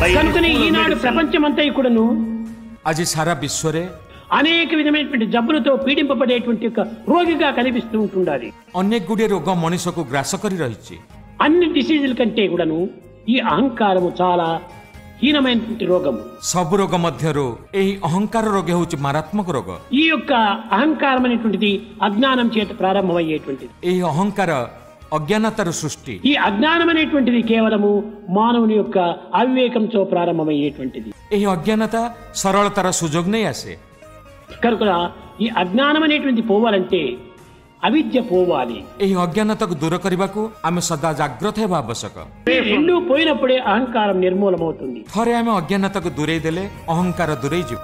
కనుకనే ఈనాడు ప్రపంచమంతా కూడాను आज सारा विश्व रे అనేక విధమైనటువంటి జబ్బులతో పీడింపబడేటువంటి ఒక రోగిగా కనిపిస్తూ ఉంటుండాలి. अनेक गुड़े रोग मनुष्य को ग्रास करी रही అన్ని డిసీజుల కంటే కూడాను ఈ అహంకారము చాలా హీనమైనటువంటి రోగము. सब रोग मध्यरु एही अहंकार रोग होउची मारात्मक रोग. ఈ యొక్క అహంకారం అనేటువంటిది అజ్ఞానం చేత ప్రారంభమయ్యేటువంటిది. एही अहंकार अज्ञानतार सृष्टि. ఈ అజ్ఞానం అనేటువంటిది కేవలము మానవుని యొక్క అవివేకంతో ప్రారంభమయ్యేటువంటిది. एही अज्ञानता सरलतार सुजोग नहीं आसे. కనుక ఈ అజ్ఞానం అనేటువంటి పోవాలంటే అవిద్య పోవాలి. एही अज्ञानताକୁ दूर करबाकू आमे सदा जागृत हेबा आवश्यक. రెండు పోయినప్పుడే అహంకారం నిర్మూలమవుతుంది. थरे आमे अज्ञानताକୁ दूरेई देले अहंकार दूरेई जिवो.